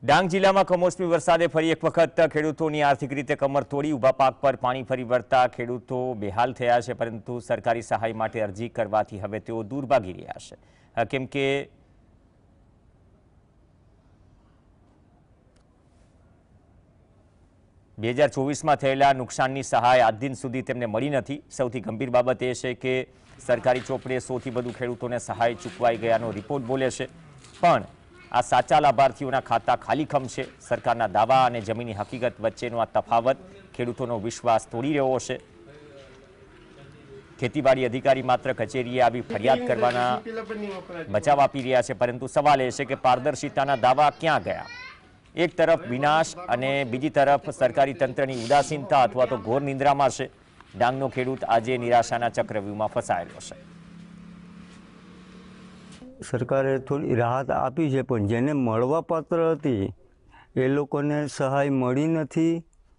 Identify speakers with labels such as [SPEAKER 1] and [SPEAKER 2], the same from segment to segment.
[SPEAKER 1] ડાંગ જિલ્લામાં કમોસમી વરસાદે ફરી એક વખત ખેડૂતોની આર્થિક રીતે કમર તોડી ઊભા પાક પર પાણી ફરી વળતા ખેડૂતો બેહાલ થયા છે, પરંતુ સરકારી સહાય માટે અરજી કરવાથી હવે તેઓ દૂર ભાગી રહ્યા છે, કેમ કે 2024માં થયેલા નુકસાનની સહાય આજ દિન સુધી તેમને મળી નથી। સૌથી ગંભીર બાબત એ છે કે સરકારી ચોપડે 100થી વધુ ખેડૂતોને સહાય ચૂકવાઈ ગયાનો રિપોર્ટ બોલે છે, પણ આ સાચા લાભાર્થીઓના ખાતા ખાલીખમ છે। સરકારના દાવા અને જમીની હકીકત વચ્ચેનો આ તફાવત ખેડૂતોનો વિશ્વાસ તોડી રહ્યો છે। ખેતીવાડી અધિકારી માત્ર કચેરીએ આવી ફરિયાદ કરવાના બચાવ આપી રહ્યા છે, પરંતુ સવાલ એ છે કે પારદર્શિતાના દાવા ક્યાં ગયા? એક તરફ વિનાશ અને બીજી તરફ સરકારી તંત્રની ઉદાસીનતા અથવા તો ઘોર નિંદ્રામાં છે। ડાંગનો ખેડૂત આજે નિરાશાના ચક્રવ્યૂહમાં ફસાયેલો છે।
[SPEAKER 2] સરકારે થોડી રાહત આપી છે, પણ જેને મળવા પાત્ર હતી એ લોકોને સહાય મળી નથી।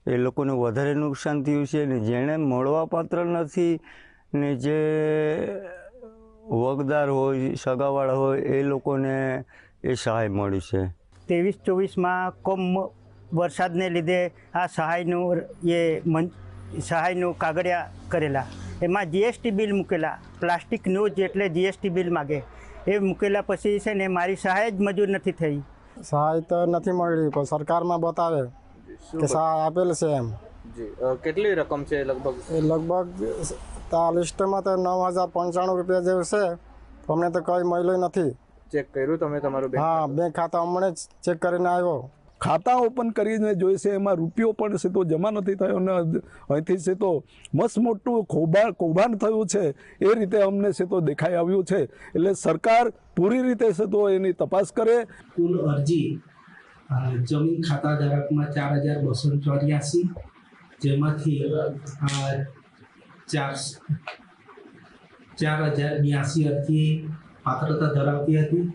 [SPEAKER 2] એ લોકોને વધારે નુકસાન થયું છે, ને જેને મળવા પાત્ર નથી ને જે વગદાર હોય, સગાવાળા હોય, એ લોકોને એ સહાય મળી છે।
[SPEAKER 3] 23-24માં કમ વરસાદને લીધે આ સહાયનું કાગળિયા કરેલા, એમાં જીએસટી બિલ મૂકેલા, પ્લાસ્ટિક ન્યૂઝ એટલે જીએસટી બિલ માગે, એ મૂકેલા પછી છે ને મારી સહાય જ મંજૂર નથી થઈ।
[SPEAKER 4] સહાય તો નથી મળી, પણ સરકારમાં બતાવે કે સહાય આપેલ છે એમ।
[SPEAKER 5] કેટલી રકમ છે લગભગ?
[SPEAKER 4] લગભગ આ લિસ્ટમાં તો 9,095 રૂપિયા જેવું છે, અમને તો કંઈ મળ્યું નથી।
[SPEAKER 5] ચેક કર્યું તમે તમારું?
[SPEAKER 4] હા, બેંક ખાતા હમણાં જ ચેક કરીને આવ્યો।
[SPEAKER 6] ખાતા ઓપન કરીને જોઈશે, એમાં રૂપિયો પણ છે તો જમા નથી થયો ને અહીંથી છે તો મસ્ત મોટું કૌભાંડ થયું છે, એ રીતે અમને છે તો દેખાઈ આવ્યું છે। એટલે સરકાર પૂરી રીતે છે તો એની તપાસ કરે।
[SPEAKER 7] કુલ અરજી જમીન ખાતા ધારકમાં 4,284, જેમાંથી 4,082 અરજી પાત્રતા ધરાવતી હતી।